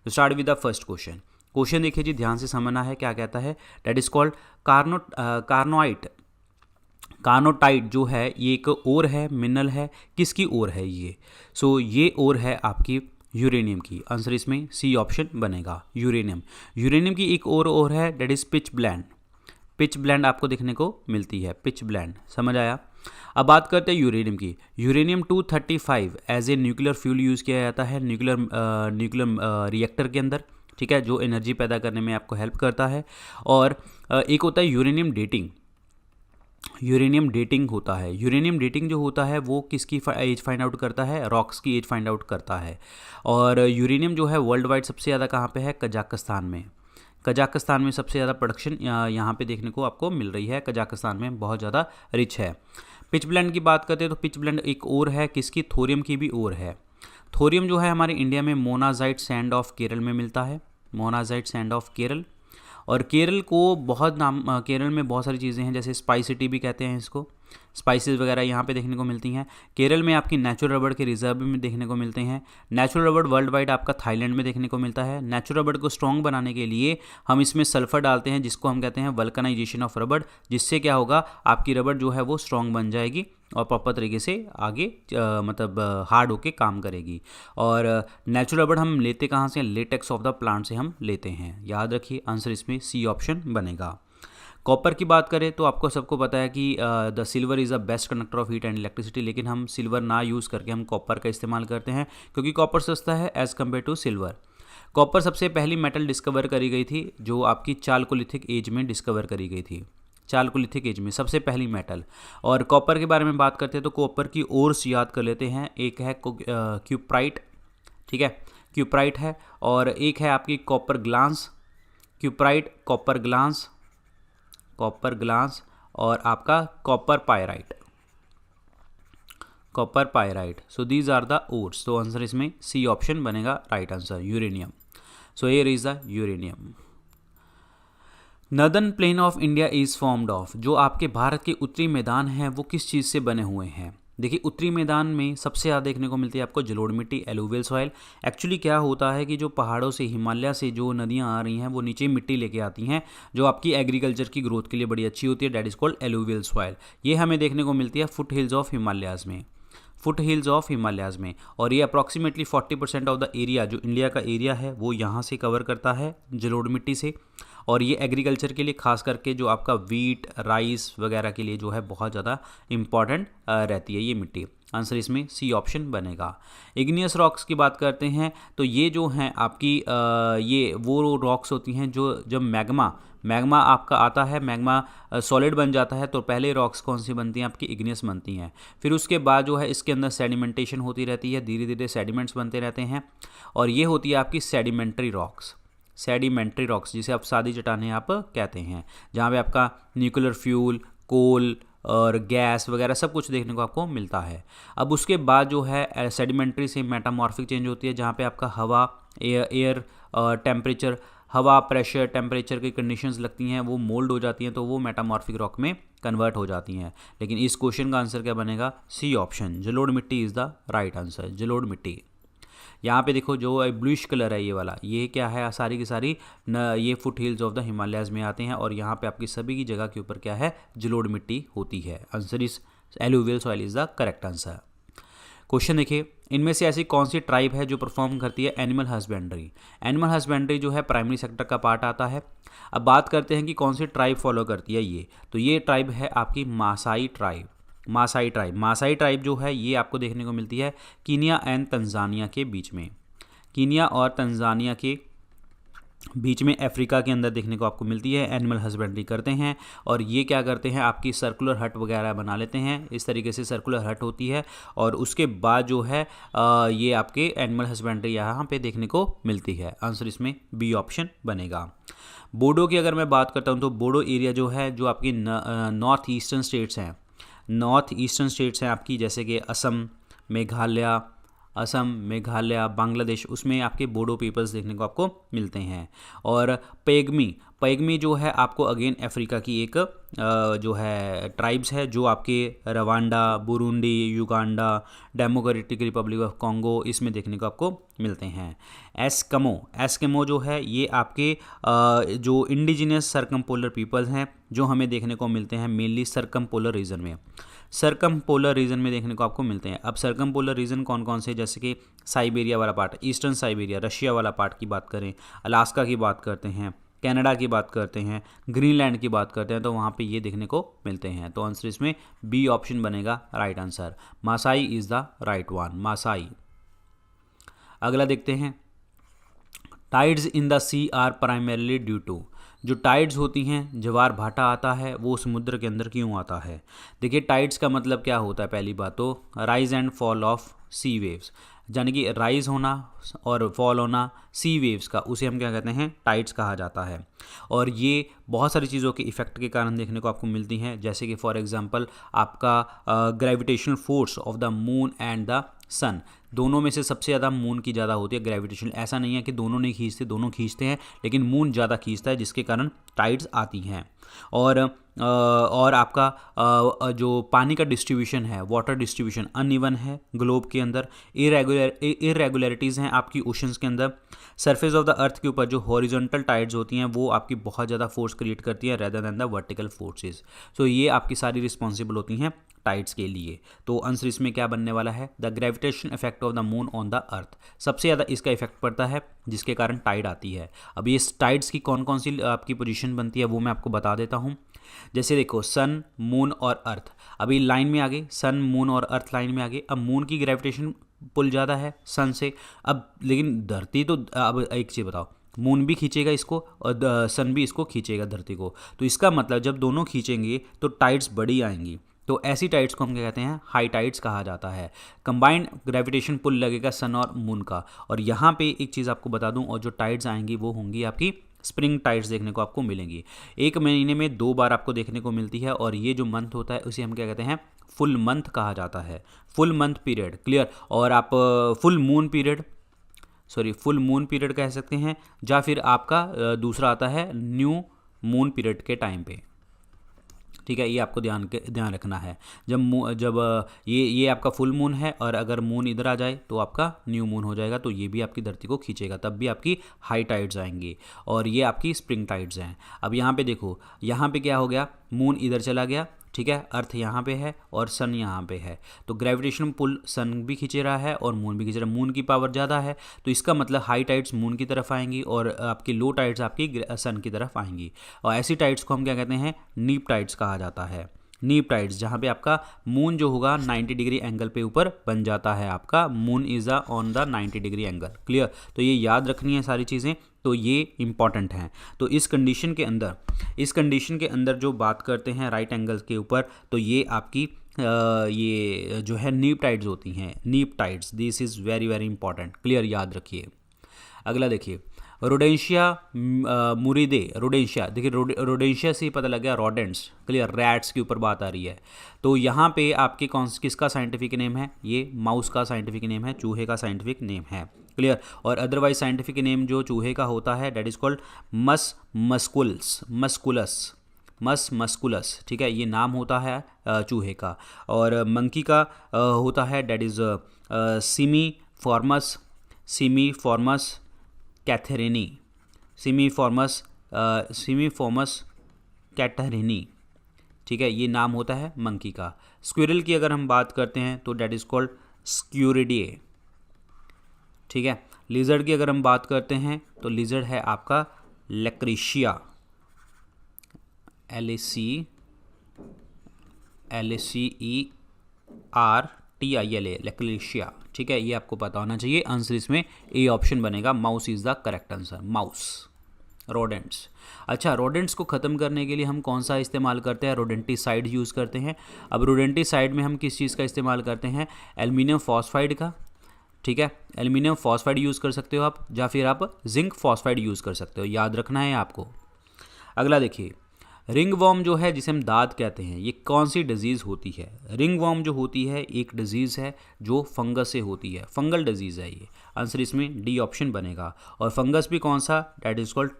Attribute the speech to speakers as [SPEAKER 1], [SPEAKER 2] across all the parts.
[SPEAKER 1] तो start with the first question. Question देखिए जी, ध्यान से समझना है क्या कहता है। That is called carnotite. Carnotite जो है ये एक ओर है, मिनरल है, किसकी ओर है ये? सो ये ओर है आपकी यूरेनियम की। आंसर इसमें सी ऑप्शन बनेगा, यूरेनियम। यूरेनियम की एक और है, that is pitch blend. Pitch blend आपको देखने को मिलती है, पिच ब्लेंड, समझ आया। अब बात करते हैं यूरेनियम की। Uranium 235 as a nuclear fuel use किया जाता है न्यूक्लियर रिएक्टर के अंदर, ठीक है, जो एनर्जी पैदा करने में आपको हेल्प करता है। और एक होता है यूरेनियम डेटिंग। यूरेनियम डेटिंग होता है। यूरेनियम डेटिंग जो होता है वो किसकी एज फाइंड आउट करता है? रॉक्स की एज फाइंड आउट करता है। और यूरेनियम जो है वर्ल्ड वाइड सबसे ज़्यादा कहाँ पे है? कजाकिस्तान में। कजाकिस्तान में सबसे ज़्यादा प्रोडक्शन यहाँ पे देखने को आपको मिल रही है, कजाकिस्तान में बहुत ज़्यादा रिच है। पिच ब्लेंड की बात करते हैं तो पिच ब्लेंड एक और है, किसकी? थोरियम की भी और है। थोरियम जो है हमारे इंडिया में मोनाजाइट सैंड ऑफ केरल में मिलता है, मोनाजाइट सैंड ऑफ केरल। और केरल को बहुत नाम, केरल में बहुत सारी चीज़ें हैं, जैसे स्पाइस सिटी भी कहते हैं इसको, स्पाइसेस वगैरह यहाँ पे देखने को मिलती हैं। केरल में आपकी नेचुरल रबड़ के रिजर्व में देखने को मिलते हैं। नेचुरल रबड़ वर्ल्ड वाइड आपका थाईलैंड में देखने को मिलता है। नेचुरल रबड़ को स्ट्रॉन्ग बनाने के लिए हम इसमें सल्फर डालते हैं, जिसको हम कहते हैं वल्कनाइजेशन ऑफ रबड़, जिससे क्या होगा, आपकी रबड़ जो है वो स्ट्रॉन्ग बन जाएगी और प्रॉपर तरीके से आगे मतलब हार्ड होके काम करेगी। और नेचुरल रबड़ हम लेते कहाँ से? लेटेक्स ऑफ द प्लांट से हम लेते हैं, याद रखिए। आंसर इसमें सी ऑप्शन बनेगा। कॉपर की बात करें तो आपको सबको पता है कि the silver is the best conductor of heat and electricity, लेकिन हम सिल्वर ना यूज़ करके हम कॉपर का इस्तेमाल करते हैं, क्योंकि कॉपर सस्ता है as compared to silver. Copper सबसे पहली मेटल डिस्कवर करी गई थी जो आपकी चालकोलिथिक एज में डिस्कवर करी गई थी, चालकोलिथिक एज में सबसे पहली मेटल। और कॉपर के बारे में बात करते हैं तो कॉपर की ओर्स याद कर लेते हैं। एक है क्यूप्राइट, ठीक है, क्यूप्राइट है। और एक है आपकी copper glance, cuprite, copper glance, copper glance, और आपका copper pyrite, copper pyrite. So these are the ores. तो आंसर इसमें सी ऑप्शन बनेगा, right answer, uranium. So here is the uranium. Northern plain of India is formed of, जो आपके भारत के उत्तरी मैदान हैं वो किस चीज़ से बने हुए हैं? देखिए, उत्तरी मैदान में सबसे ज़्यादा देखने को मिलती है आपको जलोढ़ मिट्टी, एलुवियल सॉइल। एक्चुअली क्या होता है कि जो पहाड़ों से, हिमालय से जो नदियाँ आ रही हैं वो नीचे मिट्टी लेके आती हैं, जो आपकी एग्रीकल्चर की ग्रोथ के लिए बड़ी अच्छी होती है, that is called alluvial soil. ये हमें देखने को मिलती है फुट हिल्स ऑफ हिमालयाज़ में, फुट हिल्स ऑफ हिमालयाज़ में। और ये अप्रॉक्सीमेटली 40% ऑफ द एरिया, जो इंडिया का एरिया है वो यहाँ से कवर करता है जलोढ़ मिट्टी से। और ये एग्रीकल्चर के लिए, खास करके जो आपका वीट, राइस वगैरह के लिए जो है बहुत ज़्यादा इम्पॉर्टेंट रहती है ये मिट्टी। आंसर इसमें सी ऑप्शन बनेगा। इग्नियस रॉक्स की बात करते हैं तो ये जो हैं आपकी ये वो रॉक्स होती हैं जो जब मैग्मा आपका आता है, मैग्मा सॉलिड बन जाता है, तो पहले रॉक्स कौन सी बनती हैं? आपकी इग्नियस बनती हैं। फिर उसके बाद जो है इसके अंदर सेडिमेंटेशन होती रहती है, धीरे धीरे सेडिमेंट्स बनते रहते हैं, और ये होती है आपकी सेडिमेंट्री रॉक्स, सेडिमेंट्री रॉक्स, जिसे आप सादी चट्टानें आप कहते हैं, जहाँ पे आपका न्यूक्लियर फ्यूल, कोल और गैस वगैरह सब कुछ देखने को आपको मिलता है। अब उसके बाद जो है सेडिमेंट्री से मेटामॉर्फिक चेंज होती है, जहाँ पे आपका हवा, एयर टेम्परेचर, हवा, प्रेशर, टेम्परेचर की कंडीशंस लगती हैं, वो मोल्ड हो जाती हैं, तो वो मेटामॉर्फिक रॉक में कन्वर्ट हो जाती हैं। लेकिन इस क्वेश्चन का आंसर क्या बनेगा? सी ऑप्शन, जलोढ़ मिट्टी इज़ द राइट आंसर, जलोढ़ मिट्टी। यहाँ पे देखो जो ब्लूइश कलर है ये वाला, ये क्या है? सारी की सारी ये foot hills of the Himalayas में आते हैं, और यहाँ पे आपकी सभी की जगह के ऊपर क्या है? जलोढ़ मिट्टी होती है। Answer is alluvial soil is the correct answer. Question देखिए, इनमें से ऐसी कौन सी ट्राइब है जो परफॉर्म करती है एनिमल हस्बेंड्री? एनिमल हस्बेंड्री जो है प्राइमरी सेक्टर का पार्ट आता है। अब बात करते हैं कि कौन सी ट्राइब फॉलो करती है ये, तो ये ट्राइब है आपकी Maasai tribe. Maasai tribe, Maasai tribe जो है ये आपको देखने को मिलती है कीनिया एंड तंजानिया के बीच में, कीनिया और तंजानिया के बीच में अफ्रीका के अंदर देखने को आपको मिलती है। एनिमल हस्बेंड्री करते हैं, और ये क्या करते हैं? आपकी सर्कुलर हट वगैरह बना लेते हैं, इस तरीके से सर्कुलर हट होती है, और उसके बाद जो है ये आपके एनिमल हस्बेंड्री यहाँ पे देखने को मिलती है। आंसर इसमें बी ऑप्शन बनेगा। बोडो की अगर मैं बात करता हूँ तो बोडो एरिया जो है, जो आपकी नॉर्थ ईस्टर्न स्टेट्स हैं, नॉर्थ ईस्टर्न स्टेट्स हैं आपकी, जैसे कि असम, मेघालय, बांग्लादेश, उसमें आपके बोडो पीपल्स देखने को आपको मिलते हैं। और पेगमी, पैगमी जो है आपको अगेन अफ्रीका की एक जो है ट्राइब्स है, जो आपके Rwanda, Burundi, Uganda, democratic Republic of Congo इसमें देखने को आपको मिलते हैं। एस्किमो जो है ये आपके जो इंडिजिनस सरकमपोलर पीपल्स हैं जो हमें देखने को मिलते हैं मेनली सरकमपोलर रीजन में। सरकमपोलर रीजन में देखने को आपको मिलते हैं। अब सरकमपोलर रीजन कौन कौन से, जैसे कि साइबेरिया वाला पार्ट, ईस्टर्न साइबेरिया, रशिया वाला पार्ट की बात करें, अलास्का की बात करते हैं, कनाडा की बात करते हैं, ग्रीनलैंड की बात करते हैं, तो वहाँ पे ये देखने को मिलते हैं। तो आंसर इसमें बी ऑप्शन बनेगा right answer. Maasai is the right one, Maasai. अगला देखते हैं, tides in the sea are primarily due to, जो टाइड्स होती हैं, ज्वार भाटा आता है, वो समुद्र के अंदर क्यों आता है। देखिए टाइड्स का मतलब क्या होता है, पहली बात तो rise and fall of sea waves, यानी कि राइज होना और फॉल होना सी वेव्स का, उसे हम क्या कहते हैं, टाइड्स कहा जाता है। और ये बहुत सारी चीज़ों के इफेक्ट के कारण देखने को आपको मिलती हैं, जैसे कि फॉर एग्जांपल आपका gravitational force of the moon and the sun, दोनों में से सबसे ज़्यादा मून की ज़्यादा होती है ग्रेविटेशन। ऐसा नहीं है कि दोनों नहीं खींचते, दोनों खींचते हैं, लेकिन मून ज़्यादा खींचता है, जिसके कारण टाइड्स आती हैं। और आपका जो पानी का डिस्ट्रीब्यूशन है, वाटर डिस्ट्रीब्यूशन अनइवन है ग्लोब के अंदर, इरेगुलरिटीज़ हैं आपकी ओशंस के अंदर। सरफेस ऑफ द अर्थ के ऊपर जो हॉरिजॉन्टल टाइड्स होती हैं वो आपकी बहुत ज़्यादा फोर्स क्रिएट करती हैं rather than the vertical forces. So ये आपकी सारी रिस्पॉन्सिबल होती हैं टाइड्स के लिए। तो आंसर इसमें क्या बनने वाला है, the gravitation effect of the moon on the earth, सबसे ज़्यादा इसका इफेक्ट पड़ता है जिसके कारण टाइड आती है। अब ये टाइड्स की कौन कौन सी आपकी पोजीशन बनती है वो मैं आपको बता देता हूँ। जैसे देखो सन, मून और अर्थ, अभी लाइन में आगे सन, मून और अर्थ लाइन में आगे। अब मून की ग्रेविटेशन पुल ज़्यादा है सन से, अब लेकिन धरती तो, अब एक चीज़ बताओ, मून भी खींचेगा इसको और सन भी इसको खींचेगा धरती को, तो इसका मतलब जब दोनों खींचेंगे तो टाइड्स बड़ी आएंगी। तो ऐसी टाइड्स को हम क्या कहते हैं, हाई टाइड्स कहा जाता है। कंबाइंड ग्रेविटेशन पुल लगेगा सन और मून का। और यहाँ पे एक चीज़ आपको बता दूं, और जो टाइड्स आएंगी वो होंगी आपकी स्प्रिंग टाइड्स देखने को आपको मिलेंगी। एक महीने में 2 बार आपको देखने को मिलती है, और ये जो मंथ होता है उसे हम क्या कहते हैं, फुल मंथ कहा जाता है, फुल मंथ पीरियड, क्लियर। और आप फुल मून पीरियड कह सकते हैं, या फिर आपका दूसरा आता है न्यू मून पीरियड के टाइम पे, ठीक है। ये आपको ध्यान रखना है। जब ये आपका फुल मून है, और अगर मून इधर आ जाए तो आपका न्यू मून हो जाएगा, तो ये भी आपकी धरती को खींचेगा, तब भी आपकी हाई टाइड्स आएंगी। और ये आपकी स्प्रिंग टाइड्स हैं। अब यहाँ पे देखो, यहाँ पे क्या हो गया, मून इधर चला गया, ठीक है, अर्थ यहाँ पे है और सन यहाँ पे है, तो ग्रेविटेशन पुल सन भी खींच रहा है और मून भी खींच रहा है। मून की पावर ज़्यादा है, तो इसका मतलब हाई टाइड्स मून की तरफ आएंगी और आपकी लो टाइड्स आपकी सन की तरफ आएंगी। और ऐसी टाइड्स को हम क्या कहते हैं, नीप टाइड्स कहा जाता है। नीप टाइड्स, जहाँ पे आपका मून जो होगा 90 डिग्री एंगल पे ऊपर बन जाता है, आपका moon is on the 90 degree angle, clear. तो ये याद रखनी है सारी चीज़ें, तो ये इंपॉर्टेंट हैं। तो इस कंडीशन के अंदर जो बात करते हैं राइट एंगल के ऊपर, तो ये आपकी ये जो है नीप टाइड्स होती हैं, नीप tides, this is very very important, clear, याद रखिए। अगला देखिए, रोडेंशिया मुरिदे, रोडेंशिया, देखिए रोडेंशिया से ही पता लग गया रोडेंट्स, क्लियर, रैट्स के ऊपर बात आ रही है। तो यहाँ पे आपके किसका साइंटिफिक नेम है, ये माउस का साइंटिफिक नेम है, चूहे का साइंटिफिक नेम है, क्लियर। और अदरवाइज साइंटिफिक नेम जो चूहे का होता है डेट इज कॉल्ड मस्कुलस, ठीक है, ये नाम होता है चूहे का। और मंकी का होता है डेट इज सीमीफॉर्मस कैथरीनी, सीमीफॉर्मस कैथरीनी, ठीक है, ये नाम होता है मंकी का। स्क्विरल की अगर हम बात करते हैं तो डेट इज कॉल्ड स्क्यूरिडिए, ठीक है। लिजर्ड की अगर हम बात करते हैं तो लिजर्ड है आपका लैक्रेशिया, LACERTILA, लैक्रेशिया, ठीक है, ये आपको पता होना चाहिए। आंसर इसमें ए ऑप्शन बनेगा, mouse is the correct answer, mouse, rodents. अच्छा, रोडेंट्स को ख़त्म करने के लिए हम कौन सा इस्तेमाल करते हैं, रोडेंटिसाइड यूज़ करते हैं। अब रोडेंटिसाइड में हम किस चीज़ का इस्तेमाल करते हैं, एल्युमिनियम फॉस्फाइड का, ठीक है, एल्युमिनियम फॉस्फाइड यूज़ कर सकते हो आप, या फिर आप जिंक फॉस्फाइड यूज़ कर सकते हो, याद रखना है आपको। अगला देखिए, रिंग वॉर्म जो है जिसे हम दाद कहते हैं, ये कौन सी डिजीज़ होती है। रिंग वॉर्म जो होती है एक डिजीज़ है जो फंगस से होती है, फंगल डिजीज़ है ये। आंसर इसमें डी ऑप्शन बनेगा। और फंगस भी कौन सा, that is called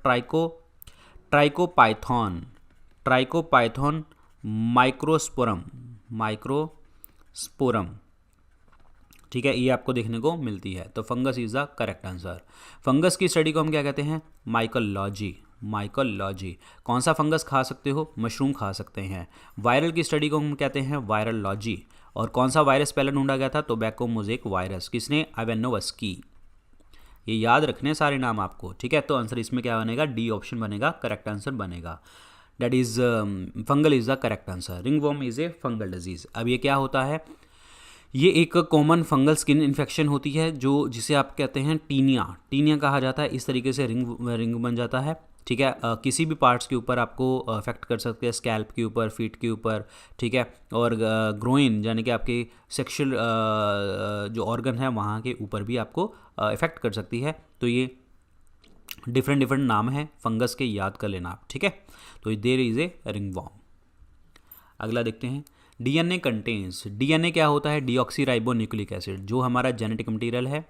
[SPEAKER 1] trichophyton, trichophyton microsporum, microsporum, ठीक है, ये आपको देखने को मिलती है। तो fungus is the correct answer. Fungus की स्टडी को हम क्या कहते हैं? Mycology, mycology. कौन सा फंगस खा सकते हो? मशरूम खा सकते हैं। वायरल की स्टडी को हम कहते हैं वायरलॉजी। और कौन सा वायरस पहले ढूंढा गया था? Tobacco mosaic virus. किसने? इवानोव्स्की। ये याद रखने सारे नाम आपको, ठीक है। तो आंसर इसमें क्या बनेगा? डी ऑप्शन बनेगा, करेक्ट आंसर बनेगा। That is fungal is the correct answer. Ringworm is a fungal disease. अब ये क्या होता है? ये एक कॉमन फंगल स्किन इन्फेक्शन होती है जो जिसे आप कहते हैं टीनिया, टीनिया कहा जाता है। इस तरीके से रिंग बन जाता है, ठीक है। किसी भी पार्ट्स के ऊपर आपको अफेक्ट कर सकते हैं, स्कैल्प के ऊपर, फीट के ऊपर, ठीक है। और ग्रोइन यानी कि आपके सेक्सुअल जो ऑर्गन है वहाँ के ऊपर भी आपको इफेक्ट कर सकती है। तो ये डिफरेंट डिफरेंट नाम है फंगस के, याद कर लेना आप, ठीक है। तो देयर इज ए रिंगवॉर्म। अगला देखते हैं, डीएनए कंटेन्स। डीएनए क्या होता है? डीऑक्सीराइबोन्यूक्लिक एसिड, जो हमारा जेनेटिक मटेरियल है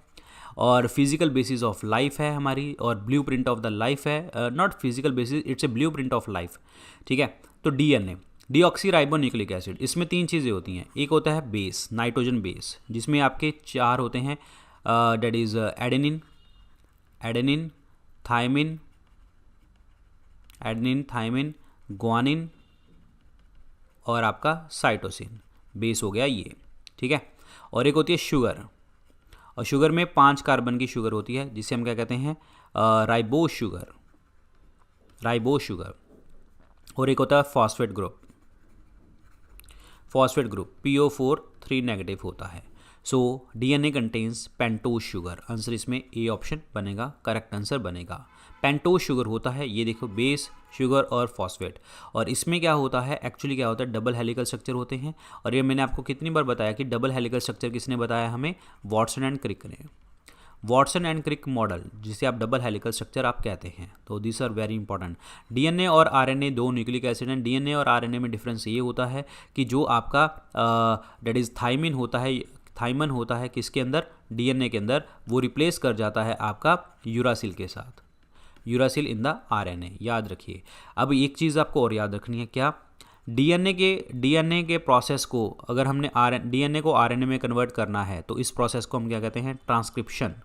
[SPEAKER 1] और फिजिकल बेसिस ऑफ लाइफ है हमारी, और blueprint of the life है। Not physical basis, it's a blueprint of life, ठीक है। तो डीएनए, डीऑक्सीराइबोन्यूक्लिक एसिड, इसमें 3 चीज़ें होती हैं। एक होता है बेस, नाइट्रोजन बेस, जिसमें आपके 4 होते हैं। That is adenine, adenine, thymine, adenine, thymine, guanine और आपका साइटोसिन। बेस हो गया ये, ठीक है। और एक होती है शुगर, और शुगर में 5 कार्बन की शुगर होती है, जिसे हम क्या कहते हैं? Ribose sugar, ribose sugar. और एक होता है phosphate group, phosphate group PO4 3 negative होता है। So DNA contains pentose sugar. Answer इसमें ए ऑप्शन बनेगा, करेक्ट आंसर बनेगा। पेंटोज शुगर होता है, ये देखो, बेस, शुगर और फॉस्फेट। और इसमें क्या होता है? एक्चुअली क्या होता है? डबल हेलिकल स्ट्रक्चर होते हैं। और ये मैंने आपको कितनी बार बताया कि डबल हेलिकल स्ट्रक्चर किसने बताया हमें? वॉटसन एंड क्रिक ने। वॉटसन एंड क्रिक मॉडल, जिसे आप डबल हेलिकल स्ट्रक्चर आप कहते हैं। तो this are very important. DNA और आरएनए 2 न्यूक्लिक एसिड हैं। डीएनए और आरएनए में डिफरेंस ये होता है कि जो आपका डेट इज थाइमिन होता है, थाइमन होता है किसके अंदर? डीएनए के अंदर। वो रिप्लेस कर जाता है आपका यूरासिल के साथ, यूरासिल इन द आरएनए, याद रखिए। अब एक चीज़ आपको और याद रखनी है, क्या? डीएनए के प्रोसेस को अगर हमने डीएनए को आरएनए में कन्वर्ट करना है तो इस प्रोसेस को हम क्या कहते हैं? ट्रांसक्रिप्शन,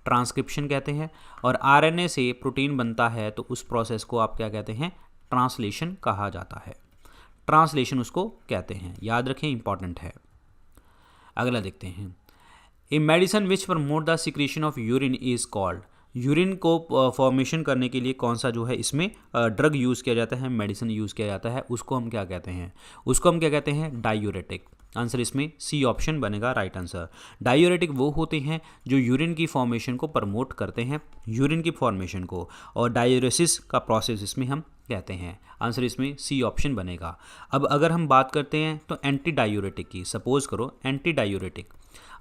[SPEAKER 1] ट्रांसक्रिप्शन कहते हैं। और आरएनए से प्रोटीन बनता है तो उस प्रोसेस को आप क्या कहते हैं? ट्रांसलेशन कहा जाता है, ट्रांसलेशन उसको कहते हैं, याद रखें, इंपॉर्टेंट है। अगला देखते हैं, a medicine which promote the secretion of urine is called. Urine को फॉर्मेशन करने के लिए कौन सा जो है इसमें ड्रग यूज़ किया जाता है, मेडिसिन यूज़ किया जाता है, उसको हम क्या कहते हैं? उसको हम क्या कहते हैं? डायूरेटिक। आंसर इसमें सी ऑप्शन बनेगा, राइट आंसर। डायूरेटिक वो होते हैं जो यूरिन की फॉर्मेशन को प्रमोट करते हैं, यूरिन की फॉर्मेशन को, और डायूरेसिस का प्रोसेस इसमें हम कहते हैं। आंसर इसमें सी ऑप्शन बनेगा। अब अगर हम बात करते हैं तो एंटी डायूरेटिक की, सपोज करो एंटी डायूरेटिक।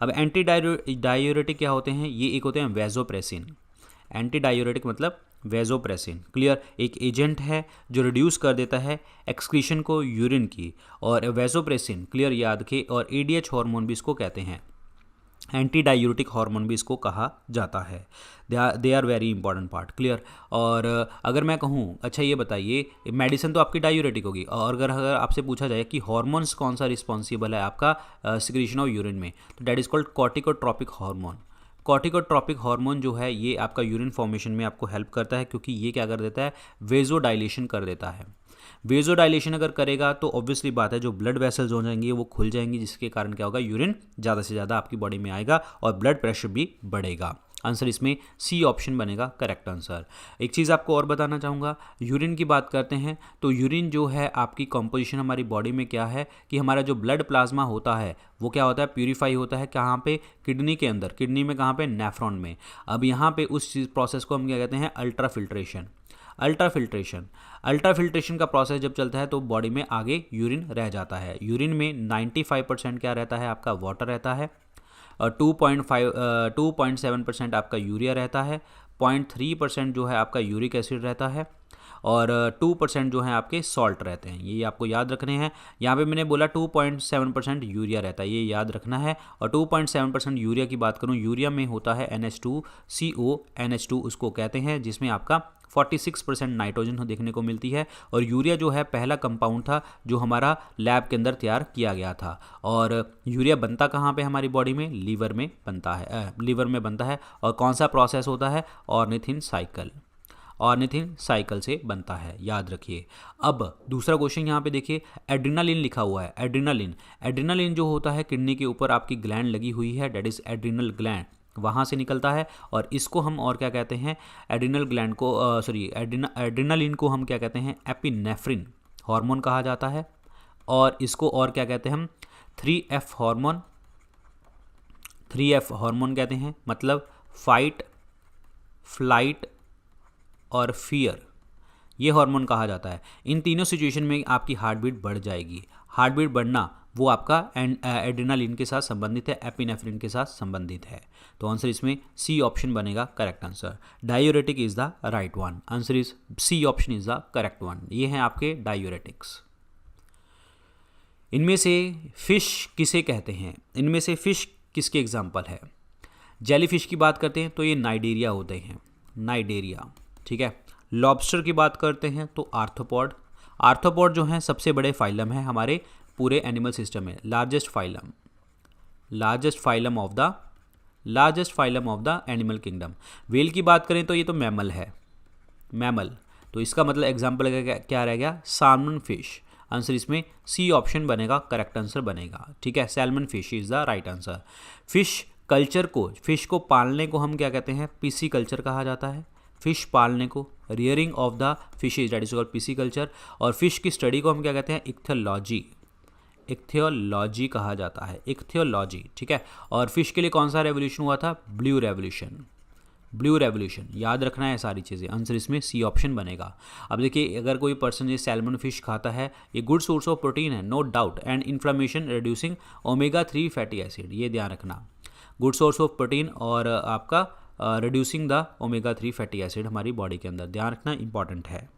[SPEAKER 1] अब एंटी डायूरेटिक क्या होते हैं? ये एक होते हैं वेजोप्रेसिन। एंटी डायूरेटिक मतलब वेजोप्रेसिन, क्लियर, एक एजेंट है जो रिड्यूस कर देता है एक्सक्रीशन को यूरिन की। और वेजोप्रेसिन, क्लियर, याद रखें। और एडीएच हार्मोन भी इसको कहते हैं, एंटी डायूरेटिक हार्मोन भी इसको कहा जाता है। They are very important part, clear. और अगर मैं कहूँ, अच्छा ये बताइए, मेडिसिन तो आपकी डायूरेटिक होगी, और अगर आपसे पूछा जाए कि हार्मोन्स कौन सा रिस्पॉन्सिबल है आपका सिक्रीशन ऑफ यूरिन में, तो that is called corticotropic hormone. Corticotropic hormone जो है ये आपका यूरिन फॉर्मेशन में आपको हेल्प करता है, क्योंकि ये क्या कर देता है? वेजोडाइलेशन कर देता है। वेजोडाइलेशन अगर करेगा तो ऑब्वियसली बात है जो ब्लड वेसल्स हो जाएंगी वो खुल जाएंगी, जिसके कारण क्या होगा? यूरिन ज़्यादा से ज़्यादा आपकी बॉडी में आएगा और ब्लड प्रेशर भी बढ़ेगा। आंसर इसमें सी ऑप्शन बनेगा, करेक्ट आंसर। एक चीज़ आपको और बताना चाहूँगा, यूरिन की बात करते हैं तो यूरिन जो है आपकी कंपोजिशन हमारी बॉडी में क्या है कि हमारा जो ब्लड प्लाज्मा होता है वो क्या होता है? प्यूरिफाई होता है। कहाँ पे? किडनी के अंदर। किडनी में कहाँ पे? नेफ्रॉन में। अब यहाँ पे उस चीज़ प्रोसेस को हम क्या कहते हैं? Ultra filtration. अल्ट्रा फिल्ट्रेशन का प्रोसेस जब चलता है तो बॉडी में आगे यूरिन रह जाता है। यूरिन में 95% क्या रहता है? आपका वाटर रहता है, और 2.7% आपका यूरिया रहता है, 0.3% जो है आपका यूरिक एसिड रहता है, और 2% जो है आपके सॉल्ट रहते हैं। ये आपको याद रखने हैं। यहाँ पे मैंने बोला 2.7% यूरिया रहता है, ये याद रखना है। और 2.7% यूरिया की बात करूँ, यूरिया में होता है NH2CO, NH2 उसको कहते हैं, जिसमें आपका 46% नाइट्रोजन देखने को मिलती है। और यूरिया जो है पहला कंपाउंड था जो हमारा लैब के अंदर तैयार किया गया था। और यूरिया बनता कहाँ पे हमारी बॉडी में? लीवर में बनता है, लीवर में बनता है। और कौन सा प्रोसेस होता है? ऑर्निथिन साइकिल, ऑर्निथिन साइकिल से बनता है, याद रखिए। अब दूसरा क्वेश्चन यहाँ पे देखिए, एड्रिनालिन लिखा हुआ है। एड्रिनालिन, एड्रिनालिन जो होता है किडनी के ऊपर आपकी ग्लैंड लगी हुई है, डेट इज एड्रिनल ग्लैंड, वहाँ से निकलता है। और इसको हम और क्या कहते हैं? एड्रिनल ग्लैंड को एड्रिनालिन को हम क्या कहते हैं? एपिनेफ्रिन हार्मोन कहा जाता है। और इसको और क्या कहते हैं हम? 3F हार्मोन, 3F हार्मोन कहते हैं, मतलब फाइट, फ्लाइट और फियर, ये हार्मोन कहा जाता है। इन तीनों सिचुएशन में आपकी हार्ट बीट बढ़ जाएगी। हार्ट बीट बढ़ना वो आपका एड्रिनालिन के साथ संबंधित है, एपिनेफ्रिन के साथ संबंधित है। तो आंसर इसमें सी ऑप्शन बनेगा correct answer. Diuretic is the right one, answer is C option is the correct one. ये हैं आपके डायूरेटिक्स। इनमें से फिश किसे कहते हैं? इनमें से फिश किसके एग्जाम्पल है? जेलीफिश की बात करते हैं तो ये नाइडेरिया होते हैं, नाइडेरिया, ठीक है। लॉबस्टर की बात करते हैं तो आर्थ्रोपॉड, आर्थ्रोपॉड जो हैं सबसे बड़े फाइलम है हमारे पूरे एनिमल सिस्टम में, largest phylum, largest phylum of the animal kingdom. Whale की बात करें तो ये तो मैमल है, मैमल, तो इसका मतलब एग्जाम्पल क्या रह गया? Salmon fish. आंसर इसमें सी ऑप्शन बनेगा, करेक्ट आंसर बनेगा, ठीक है। Salmon fish is the right answer. Fish culture को, फिश को पालने को हम क्या कहते हैं? पीसी कल्चर कहा जाता है। फिश पालने को, rearing of the fishes, that is called PC culture. और फिश की स्टडी को हम क्या कहते हैं? इक्थियोलॉजी, इक्थियोलॉजी कहा जाता है, इक्थियोलॉजी, ठीक है। और फिश के लिए कौन सा रेवोल्यूशन हुआ था? ब्लू रेवोल्यूशन, ब्लू रेवोल्यूशन, याद रखना है सारी चीज़ें। आंसर इसमें सी ऑप्शन बनेगा। अब देखिए, अगर कोई पर्सन ये सैल्मन फिश खाता है, ये गुड सोर्स ऑफ प्रोटीन है, no doubt, and inflammation reducing omega 3 fatty acid, ये ध्यान रखना, गुड सोर्स ऑफ प्रोटीन और आपका reducing the omega 3 fatty acid हमारी बॉडी के अंदर, ध्यान रखना इंपॉर्टेंट है।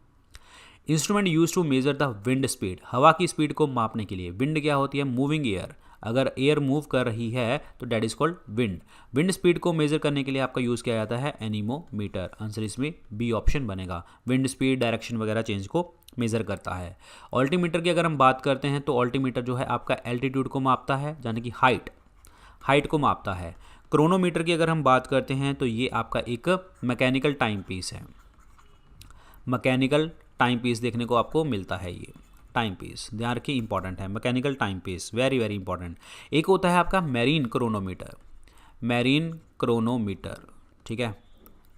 [SPEAKER 1] Instrument use to measure the wind speed, हवा की स्पीड को मापने के लिए। विंड क्या होती है? मूविंग एयर, अगर एयर मूव कर रही है तो that is called wind. Wind speed को मेजर करने के लिए आपका यूज़ किया जाता है एनीमोमीटर। आंसर इसमें बी ऑप्शन बनेगा। विंड स्पीड, डायरेक्शन वगैरह चेंज को मेजर करता है। ऑल्टीमीटर की अगर हम बात करते हैं तो ऑल्टीमीटर जो है आपका एल्टीट्यूड को मापता है, यानी कि हाइट को मापता है। क्रोनोमीटर की अगर हम बात करते हैं तो ये आपका एक मैकेनिकल टाइम पीस है, मैकेनिकल टाइम पीस देखने को आपको मिलता है। ये टाइम पीस ध्यान रखिए, इंपॉर्टेंट है, mechanical time piece, very very important. एक होता है आपका मैरीन क्रोनोमीटर, मैरीन क्रोनोमीटर, ठीक है।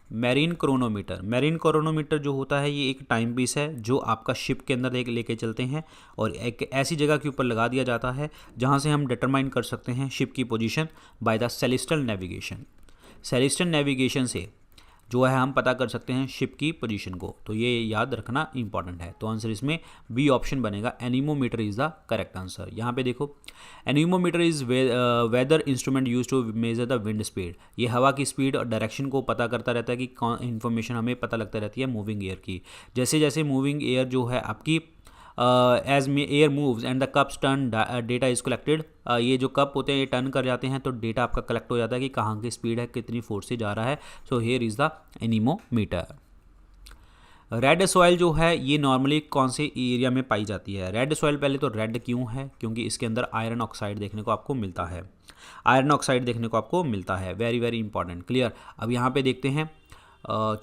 [SPEAKER 1] मैरीन क्रोनोमीटर जो होता है ये एक टाइम पीस है जो आपका शिप के अंदर एक लेके चलते हैं और एक ऐसी जगह के ऊपर लगा दिया जाता है जहाँ से हम डिटरमाइन कर सकते हैं शिप की position by the celestial navigation. Celestial navigation से जो है हम पता कर सकते हैं शिप की पोजीशन को, तो ये याद रखना इंपॉर्टेंट है। तो आंसर इसमें बी ऑप्शन बनेगा, anemometer is the correct answer. यहाँ पे देखो, anemometer is weather instrument use to measure the wind speed, ये हवा की स्पीड और डायरेक्शन को पता करता रहता है कि कौन इन्फॉर्मेशन हमें पता लगता रहती है मूविंग एयर की। जैसे जैसे मूविंग एयर जो है आपकी as air moves and the cups turn data is collected, ये जो कप होते हैं ये टर्न कर जाते हैं तो डेटा आपका कलेक्ट हो जाता है कि कहाँ की स्पीड है, कितनी फोर्स से जा रहा है। So here is the anemometer. Red soil जो है ये नॉर्मली कौन से एरिया में पाई जाती है? रेड सॉइल पहले तो रेड क्यों है? क्योंकि इसके अंदर आयरन ऑक्साइड देखने को आपको मिलता है, आयरन ऑक्साइड देखने को आपको मिलता है, वेरी वेरी इंपॉर्टेंट, क्लियर। अब यहाँ पे देखते हैं,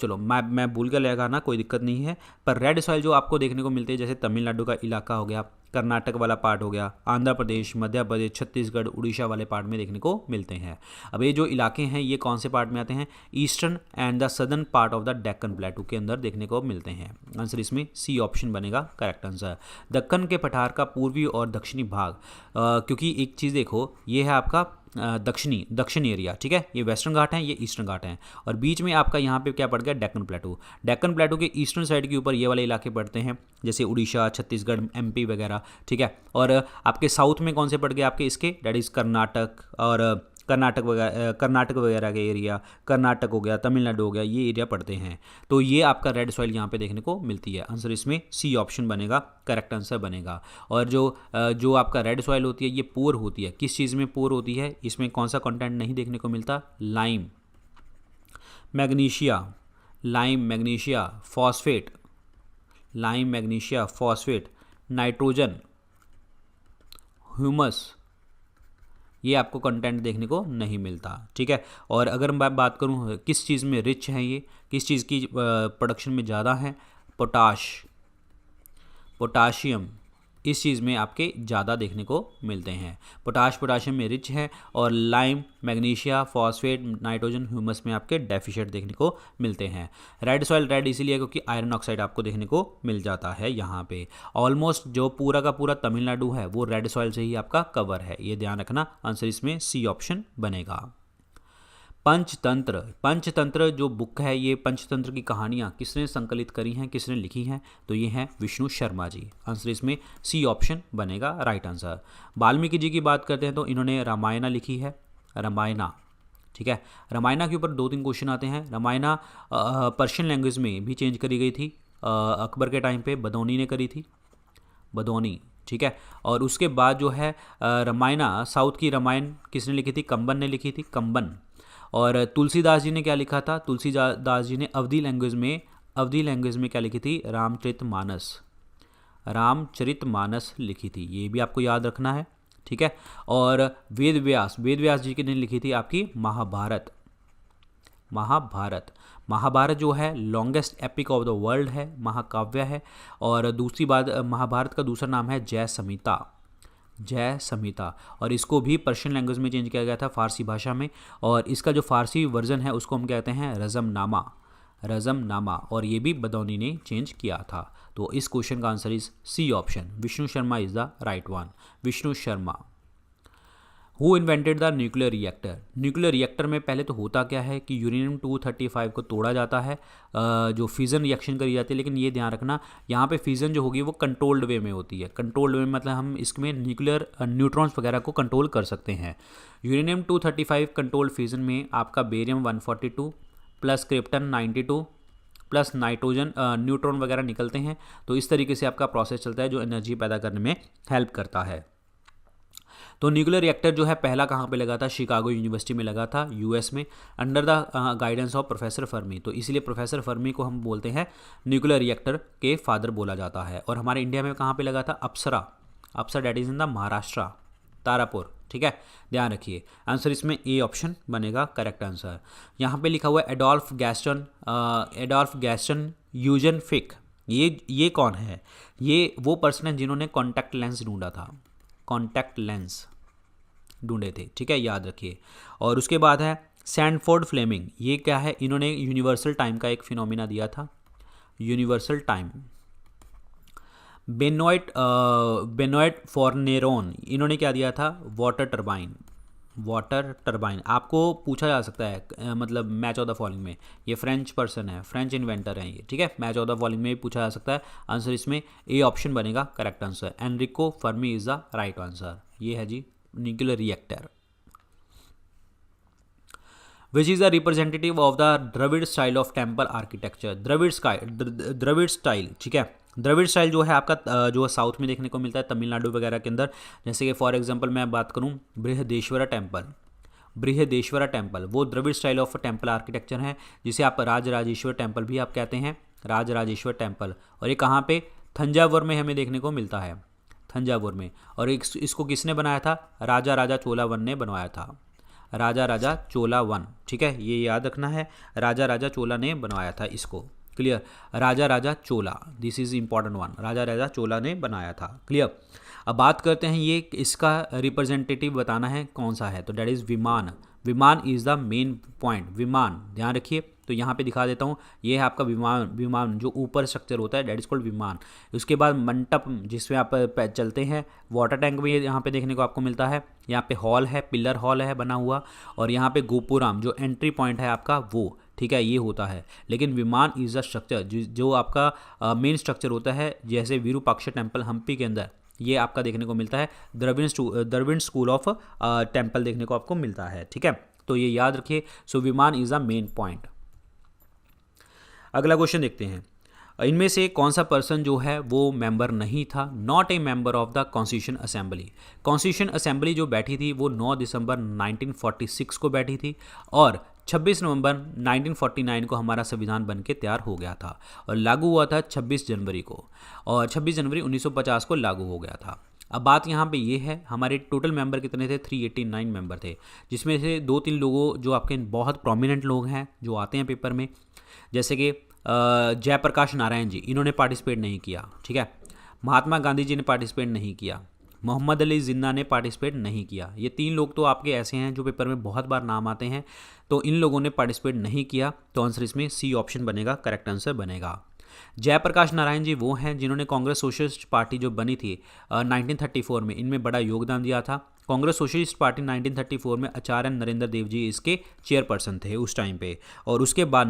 [SPEAKER 1] चलो मैं भूल कर लगाना, कोई दिक्कत नहीं है। पर रेड सॉइल जो आपको देखने को मिलते हैं जैसे तमिलनाडु का इलाका हो गया, कर्नाटक वाला पार्ट हो गया, आंध्र प्रदेश, मध्य प्रदेश, छत्तीसगढ़, उड़ीसा वाले पार्ट में देखने को मिलते हैं। अब ये जो इलाके हैं ये कौन से पार्ट में आते हैं? Eastern and the southern part of the Deccan प्लेटू के अंदर देखने को मिलते हैं। आंसर इसमें सी ऑप्शन बनेगा करेक्ट आंसर। दक्कन के पठार का पूर्वी और दक्षिणी भाग, क्योंकि एक चीज़ देखो, ये है आपका दक्षिण एरिया, ठीक है, ये वेस्टर्न घाट हैं, ये ईस्टर्न घाट हैं, और बीच में आपका यहाँ पे क्या पड़ गया? डेक्कन प्लेटू। डेक्कन प्लेटू के ईस्टर्न साइड के ऊपर ये वाले इलाके पड़ते हैं जैसे उड़ीसा, छत्तीसगढ़, एमपी वगैरह, ठीक है। और आपके साउथ में कौन से पड़ गए आपके इसके? डेट इज़ कर्नाटक और कर्नाटक वगैरह के एरिया, कर्नाटक हो गया, तमिलनाडु हो गया, ये एरिया पड़ते हैं। तो ये आपका रेड सॉइल यहाँ पे देखने को मिलती है। आंसर इसमें सी ऑप्शन बनेगा, करेक्ट आंसर बनेगा। और जो आपका रेड सॉइल होती है ये पोर होती है, किस चीज़ में पोर होती है? इसमें कौन सा कंटेंट नहीं देखने को मिलता? Lime, magnesia, lime magnesia phosphate, lime magnesia phosphate, nitrogen, humus, ये आपको कंटेंट देखने को नहीं मिलता। ठीक है, और अगर मैं बात करूँ किस चीज़ में रिच हैं, ये किस चीज़ की प्रोडक्शन में ज़्यादा है, पोटाशियम, इस चीज़ में आपके ज़्यादा देखने को मिलते हैं। पोटाशियम में रिच है, और lime magnesia phosphate nitrogen humus में आपके डेफिशिएंट देखने को मिलते हैं। रेड सॉइल रेड इसीलिए क्योंकि आयरन ऑक्साइड आपको देखने को मिल जाता है यहाँ पे। ऑलमोस्ट जो पूरा का पूरा तमिलनाडु है वो रेड सॉइल से ही आपका कवर है, ये ध्यान रखना। आंसर इसमें सी ऑप्शन बनेगा। पंचतंत्र जो बुक है, ये पंचतंत्र की कहानियाँ किसने संकलित करी हैं, किसने लिखी हैं, तो ये हैं विष्णु शर्मा जी। आंसर इसमें सी ऑप्शन बनेगा राइट आंसर। वाल्मीकि जी की बात करते हैं तो इन्होंने रामायणा लिखी है, रामायणा। ठीक है, रामायणा के ऊपर 2-3 क्वेश्चन आते हैं। रामायणा पर्शियन लैंग्वेज में भी चेंज करी गई थी, अकबर के टाइम पे बदौनी ने करी थी, बदौनी। ठीक है, और उसके बाद जो है रामायणा, साउथ की रामायण किसने लिखी थी, कंबन ने लिखी थी, कंबन। और तुलसीदास जी ने क्या लिखा था, तुलसीदास जी ने अवधी लैंग्वेज में क्या लिखी थी, रामचरितमानस लिखी थी, ये भी आपको याद रखना है। ठीक है, और वेद व्यास जी ने लिखी थी आपकी महाभारत जो है longest epic of the world है, महाकाव्य है। और दूसरी बात, महाभारत का दूसरा नाम है जय संहिता, और इसको भी पर्शियन लैंग्वेज में चेंज किया गया था, फारसी भाषा में। और इसका जो फारसी वर्जन है उसको हम कहते हैं रज़मनामा, और ये भी बदौनी ने चेंज किया था। तो इस क्वेश्चन का answer is C option, Vishnu Sharma is the right one, Vishnu Sharma. Who invented the nuclear reactor में पहले तो होता क्या है कि यूरेनियम 235 को तोड़ा जाता है, जो फिजन रिएक्शन करी जाती है। लेकिन ये ध्यान रखना, यहाँ पे फिजन जो होगी वो कंट्रोल्ड वे में होती है। कंट्रोल्ड वे में मतलब हम इसमें न्यूक्लियर न्यूट्रॉन्स वगैरह को कंट्रोल कर सकते हैं। यूरेनियम 235 कंट्रोल्ड फिजन में आपका barium 142 plus krypton 92 plus nitrogen neutron वगैरह निकलते हैं। तो इस तरीके से आपका प्रोसेस चलता है जो एनर्जी पैदा करने में हेल्प करता है। तो न्यूक्लियर रिएक्टर जो है पहला कहाँ पे लगा था, शिकागो यूनिवर्सिटी में लगा था, यूएस में, under the guidance of professor Fermi. तो इसीलिए प्रोफेसर फर्मी को हम बोलते हैं न्यूक्लियर रिएक्टर के फादर बोला जाता है। और हमारे इंडिया में कहाँ पे लगा था, Apsara that is in the Maharashtra, Tarapur. ठीक है, ध्यान रखिए। आंसर इसमें ए ऑप्शन बनेगा करेक्ट आंसर। यहाँ पे लिखा हुआ है एडोल्फ गैस्टन यूजेनफिक। ये कौन है, ये वो पर्सन है जिन्होंने कॉन्टैक्ट लेंस ढूंढे थे। ठीक है, याद रखिए। और उसके बाद है सैंडफोर्ड फ्लेमिंग, ये क्या है, इन्होंने यूनिवर्सल टाइम का एक फिनोमिना दिया था, यूनिवर्सल टाइम। बेनोइट फॉर्नेरोन, इन्होंने क्या दिया था, वाटर टरबाइन। आपको पूछा जा सकता है मतलब मैच ऑफ द फॉलोइंग में, ये फ्रेंच पर्सन है, फ्रेंच इन्वेंटर हैं ये। ठीक है, मैच ऑफ द फॉलोइंग में भी पूछा जा सकता है। आंसर इसमें ए ऑप्शन बनेगा correct answer, Enrico Fermi is the right answer. ये है जी nuclear reactor. Which is the representative of the Dravida style of temple architecture, Dravida style. ठीक है, द्रविड़ स्टाइल जो है आपका जो साउथ में देखने को मिलता है, तमिलनाडु वगैरह के अंदर। जैसे कि फॉर एग्जांपल मैं बात करूं, बृहदेश्वरा टेम्पल वो Dravida style of temple architecture है, जिसे आप राजराजेश्वर टेम्पल भी आप कहते हैं, राजराजेश्वर टेम्पल। और ये कहाँ पे, थंजावुर में हमें देखने को मिलता है, थंजावुर में। और इसको किसने बनाया था, राजा चोला वन ने बनवाया था, राजा चोला वन। ठीक है, ये याद रखना है, राजा चोला ने बनवाया था इसको। Clear, Raja Chola, this is important one, Raja Chola ने बनाया था। क्लियर। अब बात करते हैं ये इसका रिप्रेजेंटेटिव बताना है कौन सा है, तो डेट इज विमान इज द मेन पॉइंट, विमान ध्यान रखिए। तो यहाँ पे दिखा देता हूँ, ये है आपका विमान जो ऊपर स्ट्रक्चर होता है, डेट इज कॉल्ड विमान। उसके बाद मंटप जिसमें आप चलते हैं, वाटर टैंक भी यहाँ पे देखने को आपको मिलता है। यहाँ पे हॉल है, पिलर हॉल है बना हुआ, और यहाँ पे गोपुरम जो एंट्री पॉइंट है आपका वो। ठीक है, ये होता है। लेकिन विमान इज द स्ट्रक्चर जो आपका मेन स्ट्रक्चर होता है, जैसे विरूपाक्ष टेम्पल हम्पी के अंदर ये आपका देखने को मिलता है, द्रविड़ स्कूल ऑफ टेम्पल देखने को आपको मिलता है। ठीक है, तो ये याद रखिए। सो विमान इज द मेन पॉइंट। अगला क्वेश्चन देखते हैं, इनमें से कौन सा पर्सन जो है वो मेंबर नहीं था, not a member of the constitution assembly. Constitution assembly जो बैठी थी वो 9 दिसंबर 1946 को बैठी थी, और 26 नवंबर 1949 को हमारा संविधान बन के तैयार हो गया था और लागू हुआ था 26 जनवरी को, और 26 जनवरी 1950 को लागू हो गया था। अब बात यहाँ पे ये है, हमारे टोटल मेंबर कितने थे? 389 मेंबर थे, जिसमें से 2-3 लोगों जो आपके बहुत प्रोमिनेंट लोग हैं जो आते हैं पेपर में, जैसे कि जयप्रकाश नारायण जी, इन्होंने पार्टिसिपेट नहीं किया, ठीक है। महात्मा गांधी जी ने पार्टिसिपेट नहीं किया, मोहम्मद अली जिन्ना ने पार्टिसिपेट नहीं किया। ये 3 लोग तो आपके ऐसे हैं जो पेपर में बहुत बार नाम आते हैं, तो इन लोगों ने पार्टिसिपेट नहीं किया, तो आंसर इसमें सी ऑप्शन बनेगा, करेक्ट आंसर बनेगा। जयप्रकाश नारायण जी वो हैं जिन्होंने कांग्रेस सोशलिस्ट पार्टी जो बनी थी 1934 में, इनमें बड़ा योगदान दिया था। कांग्रेस सोशलिस्ट पार्टी 1934 में आचार्य नरेंद्र देव जी इसके चेयरपर्सन थे उस टाइम पे, और उसके बाद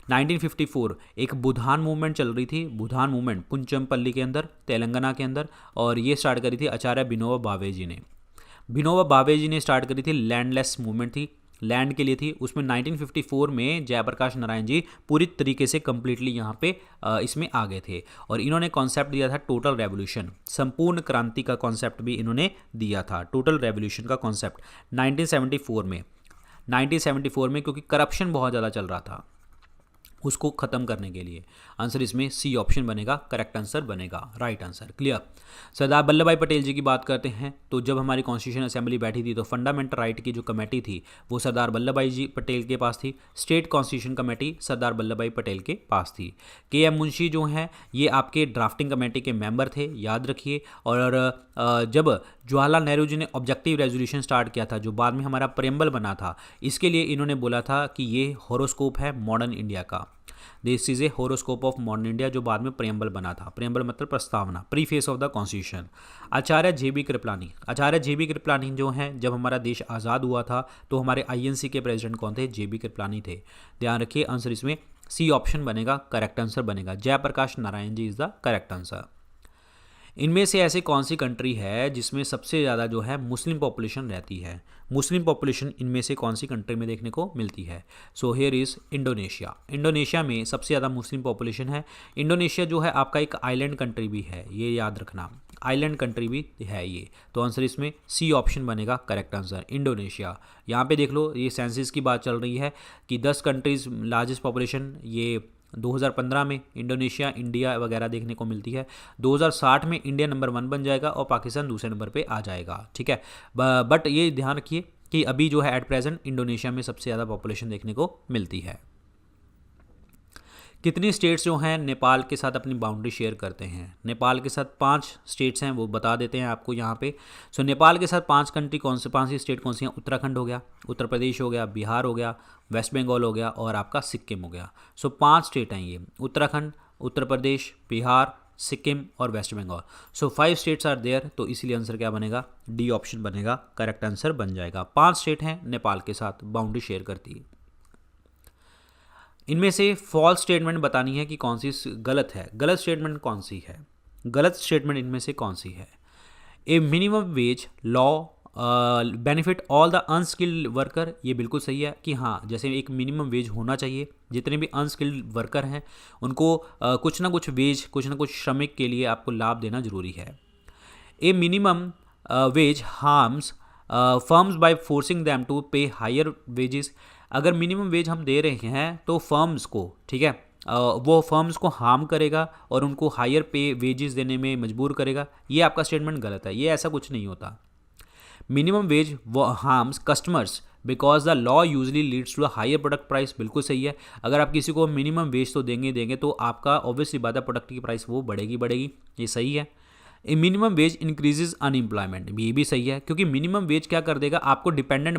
[SPEAKER 1] 1954 एक बुधान मूवमेंट चल रही थी, बुधान मूवमेंट पुंचमपल्ली के अंदर, तेलंगाना के अंदर, और ये स्टार्ट करी थी आचार्य विनोबा भावे जी ने। विनोबा भावे जी ने स्टार्ट करी थी, लैंडलेस मूवमेंट थी, लैंड के लिए थी। उसमें 1954 में जयप्रकाश नारायण जी पूरी तरीके से कंप्लीटली यहाँ पे इसमें आ गए थे, और इन्होंने कॉन्सेप्ट दिया था टोटल रेवोल्यूशन, संपूर्ण क्रांति का कॉन्सेप्ट भी इन्होंने दिया था, टोटल रेवोल्यूशन का कॉन्सेप्ट 1974 में, क्योंकि करप्शन बहुत ज़्यादा चल रहा था, उसको ख़त्म करने के लिए। आंसर इसमें सी ऑप्शन बनेगा, करेक्ट आंसर बनेगा, right answer. Clear. Sardar Vallabh भाई पटेल जी की बात करते हैं, तो जब हमारी कॉन्स्टिट्यूशन असेंबली बैठी थी तो फंडामेंटल राइट की जो कमेटी थी वो सरदार वल्लभ भाई जी पटेल के पास थी, state constitution committee Sardar Vallabh भाई पटेल के पास थी। के.एम. मुंशी जो हैं ये आपके ड्राफ्टिंग कमेटी के मेंबर थे, याद रखिए। और जब जवाहरलाल नेहरू जी ने ऑब्जेक्टिव रेजोल्यूशन स्टार्ट किया था, जो बाद में हमारा प्रेम्बल बना था, इसके लिए इन्होंने बोला था कि ये हॉरोस्कोप है मॉडर्न इंडिया का, this is a horoscope of modern India, जो बाद में प्रेम्बल बना था। प्रेम्बल मतलब प्रस्तावना, preface of the constitution. Acharya JB. Kripalani जो हैं, जब हमारा देश आज़ाद हुआ था तो हमारे आईएनसी के प्रेसिडेंट कौन थे? जे.बी. कृपलानी थे। ध्यान रखिए, आंसर इसमें सी ऑप्शन बनेगा, करेक्ट आंसर बनेगा। Jayaprakash Narayan ji is the correct answer. इनमें से ऐसी कौन सी कंट्री है जिसमें सबसे ज़्यादा जो है मुस्लिम पॉपुलेशन रहती है? मुस्लिम पॉपुलेशन इनमें से कौन सी कंट्री में देखने को मिलती है? So here is Indonesia. Indonesia में सबसे ज़्यादा मुस्लिम पॉपुलेशन है। इंडोनेशिया जो है आपका एक आइलैंड कंट्री भी है, ये याद रखना, आइलैंड कंट्री भी है ये, तो आंसर इसमें सी ऑप्शन बनेगा, करेक्ट आंसर इंडोनेशिया। यहाँ पे देख लो, ये सेंसस की बात चल रही है कि 10 कंट्रीज़ लार्जेस्ट पॉपुलेशन, ये 2015 में इंडोनेशिया, इंडिया वगैरह देखने को मिलती है। 2060 में इंडिया नंबर 1 बन जाएगा और पाकिस्तान दूसरे नंबर पे आ जाएगा, ठीक है। बट ये ध्यान रखिए कि अभी जो है एट प्रेजेंट इंडोनेशिया में सबसे ज़्यादा पॉपुलेशन देखने को मिलती है। कितनी स्टेट्स जो हैं नेपाल के साथ अपनी बाउंड्री शेयर करते हैं? नेपाल के साथ 5 स्टेट्स हैं, वो बता देते हैं आपको यहाँ पे। सो नेपाल के साथ 5 कंट्री कौन से, 5 स्टेट कौन सी हैं? उत्तराखंड हो गया, उत्तर प्रदेश हो गया, बिहार हो गया, वेस्ट बंगाल हो गया और आपका सिक्किम हो गया। सो 5 स्टेट हैं ये, उत्तराखंड, उत्तर प्रदेश, बिहार, सिक्किम और West Bengal. So 5 states are there, तो इसीलिए आंसर क्या बनेगा? डी ऑप्शन बनेगा, करेक्ट आंसर बन जाएगा। 5 स्टेट हैं नेपाल के साथ बाउंड्री शेयर करती है। इनमें से फॉल्स स्टेटमेंट बतानी है कि कौन सी गलत है। गलत स्टेटमेंट कौन सी है? गलत स्टेटमेंट इनमें से कौन सी है? A minimum veg law benefit all the unskilled worker, ये बिल्कुल सही है कि हाँ, जैसे एक मिनिमम वेज होना चाहिए, जितने भी अनस्किल्ड वर्कर हैं उनको कुछ ना कुछ वेज, कुछ ना कुछ श्रमिक के लिए आपको लाभ देना जरूरी है। A minimum wage harms firms by forcing them to pay higher wages, अगर मिनिमम वेज हम दे रहे हैं तो फर्म्स को, ठीक है, वो फर्म्स को हार्म करेगा और उनको हायर पे वेजेस देने में मजबूर करेगा, ये आपका स्टेटमेंट गलत है, ये ऐसा कुछ नहीं होता। Minimum wage harms customers because the law usually leads to a higher product price, बिल्कुल सही है। अगर आप किसी को मिनिमम वेज तो देंगे तो आपका ऑब्वियसली बात है प्रोडक्ट की प्राइस वो बढ़ेगी, ये सही है। मिनिमम वेज इंक्रीजेज अनएम्प्लॉयमेंट, ये भी सही है, क्योंकि मिनिमम वेज क्या कर देगा? आपको डिपेंडेंट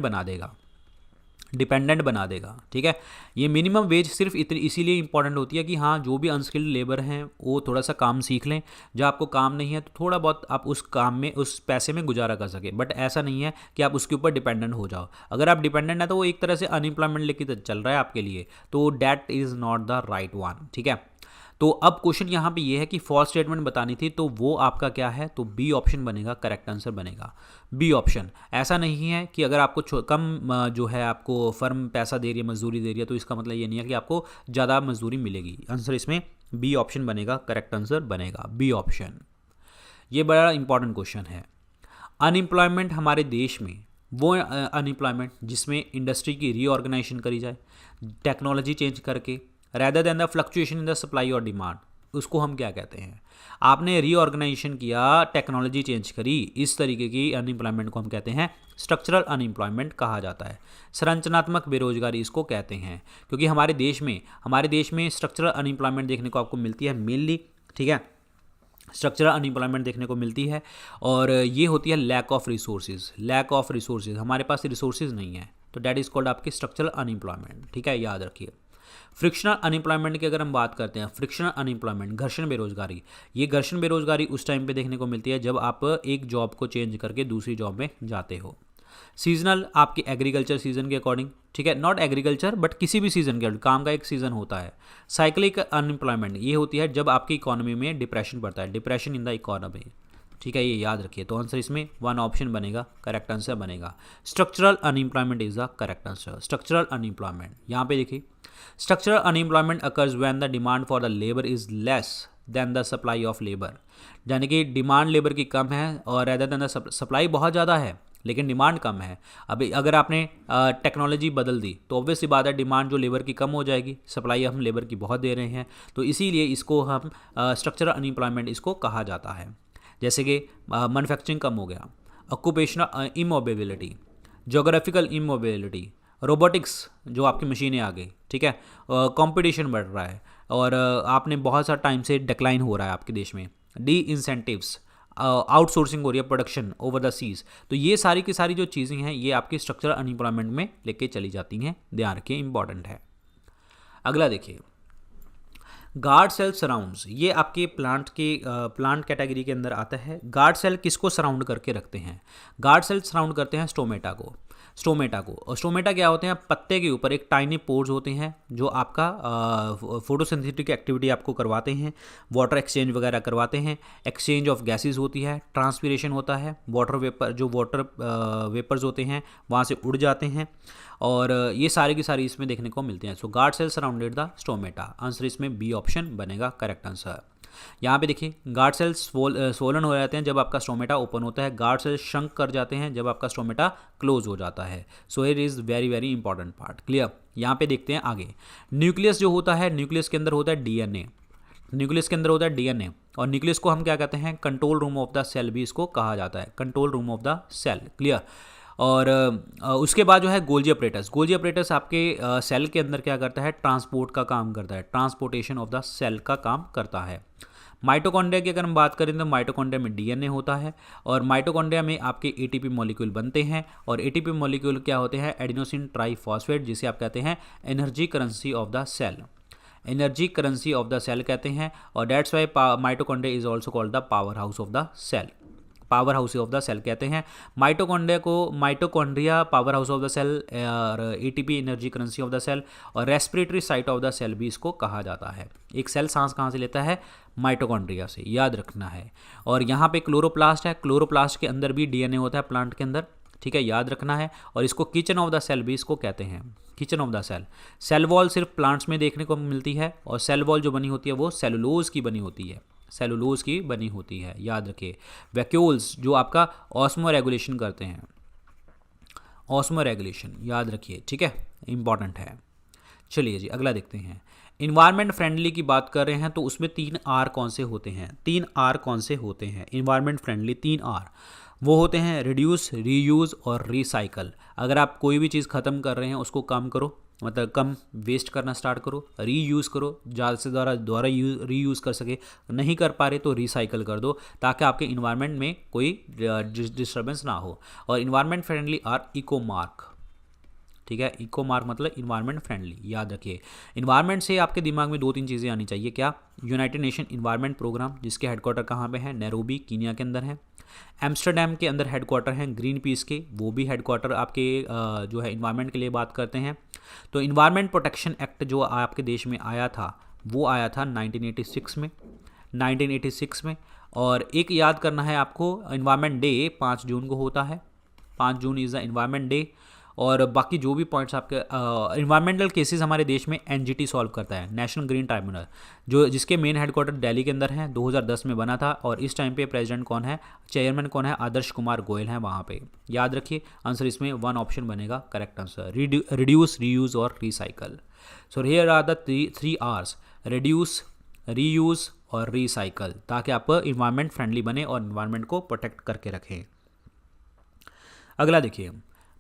[SPEAKER 1] बना देगा, ठीक है। ये मिनिमम वेज सिर्फ इतनी इसीलिए इंपॉर्टेंट होती है कि हाँ, जो भी अनस्किल्ड लेबर हैं वो थोड़ा सा काम सीख लें, जब आपको काम नहीं है तो थोड़ा बहुत आप उस काम में, उस पैसे में गुजारा कर सके, बट ऐसा नहीं है कि आप उसके ऊपर डिपेंडेंट हो जाओ। अगर आप डिपेंडेंट है तो वो एक तरह से अनएम्प्लॉयमेंट लेके चल रहा है आपके लिए, तो that is not the right one, ठीक है। तो अब क्वेश्चन यहाँ पे ये है कि फॉल्स स्टेटमेंट बतानी थी, तो वो आपका क्या है? तो बी ऑप्शन बनेगा, करेक्ट आंसर बनेगा बी ऑप्शन। ऐसा नहीं है कि अगर आपको कम जो है आपको फर्म पैसा दे रही है, मजदूरी दे रही है, तो इसका मतलब ये नहीं है कि आपको ज़्यादा मजदूरी मिलेगी। आंसर इसमें बी ऑप्शन बनेगा, करेक्ट आंसर बनेगा बी ऑप्शन। ये बड़ा इंपॉर्टेंट क्वेश्चन है। अनएम्प्लॉयमेंट हमारे देश में वो अनएम्प्लॉयमेंट जिसमें इंडस्ट्री की रीऑर्गेनाइजेशन करी जाए टेक्नोलॉजी चेंज करके, rather than the fluctuation in the supply और डिमांड, उसको हम क्या कहते हैं? आपने रीऑर्गेनाइजेशन किया, टेक्नोलॉजी चेंज करी, इस तरीके की अनएम्प्लॉयमेंट को हम कहते हैं स्ट्रक्चरल अनएम्प्लॉयमेंट कहा जाता है। संरचनात्मक बेरोजगारी इसको कहते हैं, क्योंकि हमारे देश में स्ट्रक्चरल अनएम्प्लॉयमेंट देखने को आपको मिलती है मेनली, ठीक है, स्ट्रक्चरल अनएम्प्लॉयमेंट देखने को मिलती है, और ये होती है लैक ऑफ रिसोर्सेज, हमारे पास रिसोर्सेज नहीं है, तो डैट इज़ कॉल्ड आपकी स्ट्रक्चरल अनएम्प्लॉयमेंट, ठीक है, याद रखिए। फ्रिक्शनल अनएम्प्लॉयमेंट की अगर हम बात करते हैं, फ्रिक्शनल अनएम्प्लॉयमेंट, घर्षण बेरोजगारी, ये घर्षण बेरोजगारी उस टाइम पे देखने को मिलती है जब आप एक जॉब को चेंज करके दूसरी जॉब में जाते हो। सीजनल आपके एग्रीकल्चर सीजन के अकॉर्डिंग, ठीक है, नॉट एग्रीकल्चर बट किसी भी सीजन के, काम का एक सीजन होता है। साइक्लिक अनएम्प्लॉयमेंट ये होती है जब आपकी इकोनॉमी में डिप्रेशन पड़ता है, डिप्रेशन इन द इकोनॉमी, ठीक है, ये याद रखिए। तो आंसर इसमें 1 ऑप्शन बनेगा, करेक्ट आंसर बनेगा। Structural unemployment is the correct answer. Structural unemployment, यहाँ पे देखिए, structural unemployment occurs when the demand for the labour is less than the supply of labour, यानी कि डिमांड लेबर की कम है और रेदर देन द सप्लाई बहुत ज़्यादा है लेकिन डिमांड कम है। अभी अगर आपने टेक्नोलॉजी बदल दी तो ऑब्वियस सी बात है डिमांड जो लेबर की कम हो जाएगी, सप्लाई हम लेबर की बहुत दे रहे हैं, तो इसीलिए इसको हम स्ट्रक्चरल अनएम्प्लॉयमेंट इसको कहा जाता है। जैसे कि मैन्युफैक्चरिंग कम हो गया, occupational immobility, geographical immobility, robotics जो आपकी मशीनें आ गई, ठीक है, कंपटीशन बढ़ रहा है और आपने बहुत सारा टाइम से डिक्लाइन हो रहा है आपके देश में, डी इंसेंटिव्स, आउटसोर्सिंग हो रही है प्रोडक्शन ओवर द सीज, तो ये सारी की सारी जो चीज़ें हैं ये आपकी स्ट्रक्चरल अनएम्प्लॉयमेंट में लेके चली जाती हैं, ध्यान रखिए, इंपॉर्टेंट है। अगला देखिए, गार्ड सेल सराउंड्स, ये आपके प्लांट कैटेगरी के अंदर आता है। गार्ड सेल किसको सराउंड करके रखते हैं? गार्ड सेल सराउंड करते हैं स्टोमेटा को। और स्टोमेटा क्या होते हैं? पत्ते के ऊपर एक टाइनी पोर्स होते हैं जो आपका फोटोसिंथेटिक एक्टिविटी आपको करवाते हैं, वाटर एक्सचेंज वगैरह करवाते हैं, एक्सचेंज ऑफ गैसेस होती है, ट्रांसपीरेशन होता है, वाटर वेपर्स होते हैं वहाँ से उड़ जाते हैं, और ये सारी की सारी इसमें देखने को मिलते हैं। So guard cell surrounded the stomata, answer इसमें बी ऑप्शन बनेगा करेक्ट आंसर। यहाँ पे देखिए, गार्ड सेल्स स्वोलन हो जाते हैं जब आपका स्टोमेटा ओपन होता है, गार्ड सेल्स श्रंक कर जाते हैं जब आपका स्टोमेटा क्लोज हो जाता है। So it is very very important part, clear. यहाँ पे देखते हैं आगे, न्यूक्लियस जो होता है, न्यूक्लियस के अंदर होता है डीएनए, और न्यूक्लियस को हम क्या कहते हैं? Control room of the cell भी इसको कहा जाता है, control room of the cell, clear. और उसके बाद जो है गोल्जी अपरेटस आपके सेल के अंदर क्या करता है? ट्रांसपोर्ट का काम करता है, ट्रांसपोर्टेशन ऑफ द सेल का काम करता है। माइटोकॉन्ड्रिया की अगर हम बात करें तो माइटोकॉन्ड्रिया में डीएनए होता है, और माइटोकॉन्ड्रिया में आपके एटीपी मॉलिक्यूल बनते हैं, और एटीपी मॉलिक्यूल क्या होते हैं? एडिनोसिन ट्राइफॉस्फेट, जिसे आप कहते हैं energy currency of the cell, कहते हैं, और that's why mitochondria is also called the powerhouse of the cell कहते हैं। Mitochondria powerhouse of the cell, और ATP energy currency of the cell, और respiratory site of the cell भी इसको कहा जाता है। एक सेल सांस कहाँ से लेता है? माइटोकॉन्ड्रिया से, याद रखना है। और यहाँ पे क्लोरोप्लास्ट है, क्लोरोप्लास्ट के अंदर भी डीएनए होता है प्लांट के अंदर, ठीक है, याद रखना है। और इसको किचन ऑफ द सेल भी इसको कहते हैं, kitchen of the cell. Cell wall सिर्फ प्लांट्स में देखने को मिलती है, और सेल वॉल जो बनी होती है वो सेलुलोज की बनी होती है, याद रखिए। वैक्यूल्स जो आपका ऑस्मो रेगुलेशन करते हैं, याद रखिए, ठीक है, इंपॉर्टेंट है। चलिए जी, अगला देखते हैं। इन्वायरमेंट फ्रेंडली की बात कर रहे हैं तो उसमें 3 आर कौन से होते हैं? इन्वायरमेंट फ्रेंडली 3 आर वो होते हैं, रिड्यूस, रीयूज़ और रिसाइकल। अगर आप कोई भी चीज़ ख़त्म कर रहे हैं उसको कम करो, मतलब कम वेस्ट करना स्टार्ट करो, रीयूज़ करो, ज़्यादा से दोबारा रीयूज़ कर सके, नहीं कर पा रहे तो रिसाइकल कर दो, ताकि आपके इन्वायरमेंट में कोई डिस्टर्बेंस ना हो। और environment friendly or eco mark, ठीक है, इको मार्क मतलब इन्वायरमेंट फ्रेंडली, याद रखिए। इन्वायरमेंट से आपके दिमाग में 2-3 चीज़ें आनी चाहिए, क्या? यूनाइटेड नेशन इन्वायरमेंट प्रोग्राम, जिसके हेडक्वार्टर कहाँ पे है? नैरोबी, कीनिया के अंदर है। एम्स्टर्डम के अंदर हेडक्वार्टर हैं ग्रीन पीस के, वो भी हेडक्वार्टर आपके जो है इन्वायरमेंट के लिए बात करते हैं। तो इन्वायरमेंट प्रोटेक्शन एक्ट जो आपके देश में आया था वो आया था 1986 में। और एक याद करना है आपको, इन्वायरमेंट डे 5 जून को होता है, 5 जून इज़ द इन्वायरमेंट डे। और बाकी जो भी पॉइंट्स आपके इन्वायरमेंटल केसेस हमारे देश में एनजीटी सॉल्व करता है, नेशनल ग्रीन ट्राइब्यूनल, जो जिसके मेन हेडक्वार्टर दिल्ली के अंदर है, 2010 में बना था। और इस टाइम पे प्रेसिडेंट कौन है, चेयरमैन कौन है, आदर्श कुमार गोयल हैं वहाँ पे। याद रखिए आंसर इसमें 1 ऑप्शन बनेगा करेक्ट आंसर, रिड्यूस, रीयूज और recycle. So here are the 3 R's, reduce, reuse और रिसाइकल, ताकि आप इन्वायरमेंट फ्रेंडली बने और इन्वायरमेंट को प्रोटेक्ट करके रखें। अगला देखिए,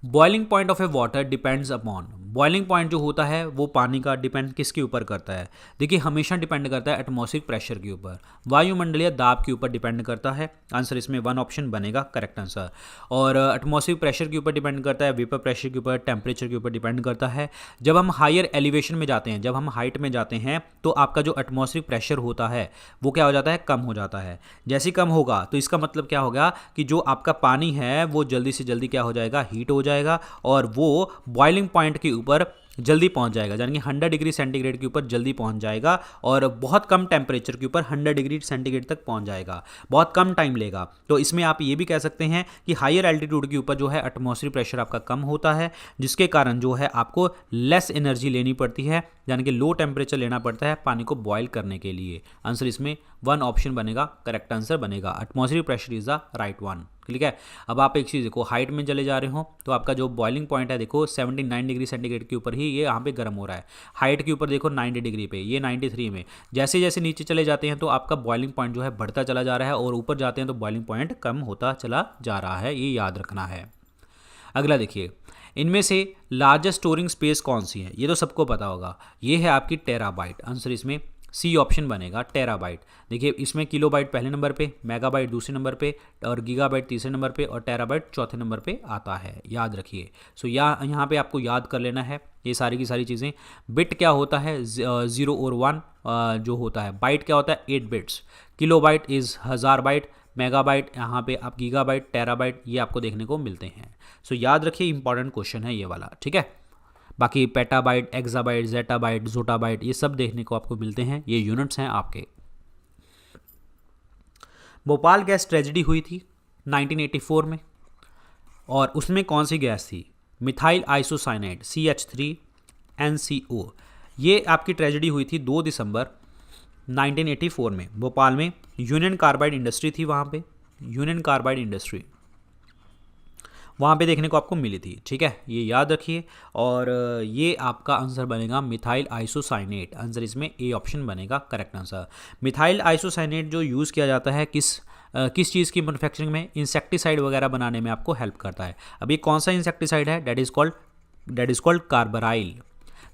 [SPEAKER 1] boiling point of A water depends upon, boiling point जो होता है वो पानी का डिपेंड किसके ऊपर करता है? देखिए हमेशा डिपेंड करता है एटमॉस्फेरिक प्रेशर के ऊपर, वायुमंडलीय दाब के ऊपर डिपेंड करता है। आंसर इसमें 1 ऑप्शन बनेगा करेक्ट आंसर। और एटमॉस्फेरिक प्रेशर के ऊपर डिपेंड करता है, वेपर प्रेशर के ऊपर, टेम्परेचर के ऊपर डिपेंड करता है। जब हम हायर एलिवेशन में जाते हैं, जब हम हाइट में जाते हैं, तो आपका जो एटमॉस्फेरिक प्रेशर होता है वो क्या हो जाता है, कम हो जाता है। जैसे कम होगा तो इसका मतलब क्या होगा कि जो आपका पानी है वो जल्दी से जल्दी क्या हो जाएगा, हीट हो जाएगा और वो बॉइलिंग पॉइंट के ऊपर जल्दी पहुंच जाएगा, यानी कि 100 डिग्री सेंटीग्रेड के ऊपर जल्दी पहुंच जाएगा और बहुत कम टेम्परेचर के ऊपर 100 डिग्री सेंटीग्रेड तक पहुंच जाएगा, बहुत कम टाइम लेगा। तो इसमें आप ये भी कह सकते हैं कि हायर एल्टीट्यूड के ऊपर जो है एटमॉस्फेरिक प्रेशर आपका कम होता है, जिसके कारण जो है आपको लेस एनर्जी लेनी पड़ती है, यानी कि लो टेम्परेचर लेना पड़ता है पानी को बॉयल करने के लिए। आंसर इसमें 1 ऑप्शन बनेगा करेक्ट आंसर बनेगा, atmospheric pressure is the right one. ठीक है, अब आप एक चीज़ देखो, हाइट में चले जा रहे हो तो आपका जो बॉइलिंग पॉइंट है देखो 79 डिग्री सेंटीग्रेड के ऊपर ही ये यहाँ पे गर्म हो रहा है। हाइट के ऊपर देखो 90 डिग्री पे, ये 93 में। जैसे जैसे नीचे चले जाते हैं तो आपका बॉइलिंग पॉइंट जो है बढ़ता चला जा रहा है और ऊपर जाते हैं तो बॉइलिंग पॉइंट कम होता चला जा रहा है, ये याद रखना है। अगला देखिए, इनमें से लार्जेस्ट स्टोरिंग स्पेस कौन सी है? ये तो सबको पता होगा, ये है आपकी टेराबाइट। आंसर इसमें सी ऑप्शन बनेगा टेराबाइट। देखिए इसमें किलोबाइट पहले नंबर पे, मेगाबाइट दूसरे नंबर पे और गीगाबाइट तीसरे नंबर पे और टेराबाइट चौथे नंबर पे आता है, याद रखिए। सो यहाँ पे आपको याद कर लेना है ये सारी की सारी चीज़ें। बिट क्या होता है, 0 और 1 जो होता है। बाइट क्या होता है, 8 bits. Kilobyte is 1000 byte, megabyte, यहाँ पे आप गीगाबाइट, टेराबाइट, ये आपको देखने को मिलते हैं। सो याद रखिए, इंपॉर्टेंट क्वेश्चन है ये वाला, ठीक है। बाकी पेटाबाइट, एक्साबाइट, जेटाबाइट, जोटाबाइट ये सब देखने को आपको मिलते हैं, ये यूनिट्स हैं आपके। भोपाल गैस ट्रेजेडी हुई थी 1984 में और उसमें कौन सी गैस थी? Methyl isocyanate CH3NCO। ये आपकी ट्रेजेडी हुई थी 2 दिसंबर 1984 में भोपाल में। यूनियन कार्बाइड इंडस्ट्री थी वहाँ पे, यूनियन कार्बाइड इंडस्ट्री वहाँ पे देखने को आपको मिली थी, ठीक है, ये याद रखिए। और ये आपका आंसर बनेगा मिथाइल आइसोसाइनेट। आंसर इसमें ए ऑप्शन बनेगा करेक्ट आंसर। मिथाइल आइसोसाइनेट जो यूज़ किया जाता है किस चीज़ की मैन्युफैक्चरिंग में? इंसेक्टिसाइड वगैरह बनाने में आपको हेल्प करता है। अब ये कौन सा इंसेक्टिसाइड है? That is called carbaryl.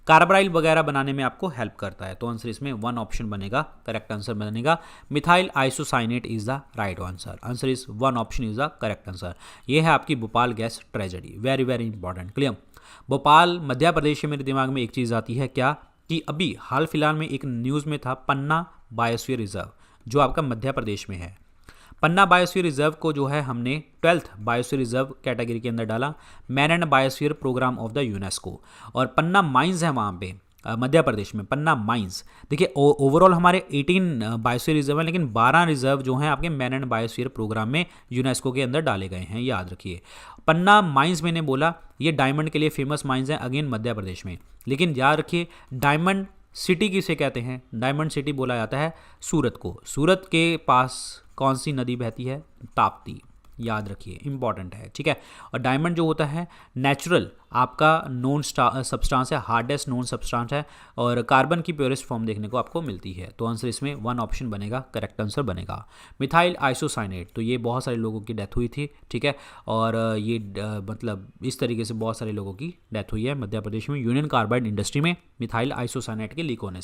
[SPEAKER 1] Carbaryl वगैरह बनाने में आपको हेल्प करता है। तो आंसर इसमें 1 ऑप्शन बनेगा करेक्ट आंसर बनेगा methyl isocyanate is the right answer. Answer is 1 option is the correct answer. ये है आपकी Bhopal gas tragedy, very very important, clear. Bhopal Madhya Pradesh से मेरे दिमाग में एक चीज़ आती है क्या, कि अभी हाल फिलहाल में एक न्यूज़ में था पन्ना बायोस्फीयर रिजर्व जो आपका मध्य प्रदेश में है। पन्ना बायोस्फीयर रिजर्व को जो है हमने 12th बायोस्फीयर रिजर्व कैटेगरी के अंदर डाला, man and biosphere programme of the UNESCO. और पन्ना माइंस है वहाँ पे मध्य प्रदेश में, पन्ना माइंस। देखिए ओवरऑल हमारे 18 बायोस्फीयर रिजर्व हैं, लेकिन 12 रिजर्व जो हैं आपके मैन एंड बायोस्फीयर प्रोग्राम में यूनेस्को के अंदर डाले गए हैं, याद रखिए। पन्ना माइंस मैंने बोला ये डायमंड के लिए फेमस माइंस हैं, अगेन मध्य प्रदेश में। लेकिन याद रखिए डायमंड सिटी किसे कहते हैं? डायमंड सिटी बोला जाता है सूरत को। सूरत के पास कौन सी नदी बहती है? ताप्ती, याद रखिए, इंपॉर्टेंट है, ठीक है। और डायमंड जो होता है नेचुरल आपका नॉन सब्सटेंस है, हार्डेस्ट नॉन सब्सटेंस है और कार्बन की प्योरेस्ट फॉर्म देखने को आपको मिलती है। तो आंसर इसमें 1 ऑप्शन बनेगा करेक्ट आंसर बनेगा मिथाइल आइसोसाइनेट। तो ये बहुत सारे लोगों की डेथ हुई थी, ठीक है, और ये मतलब इस तरीके से बहुत सारे लोगों की डेथ हुई है मध्य प्रदेश में यूनियन कार्बाइड इंडस्ट्री में मिथाइल आइसोसाइनेट के लीक होने से।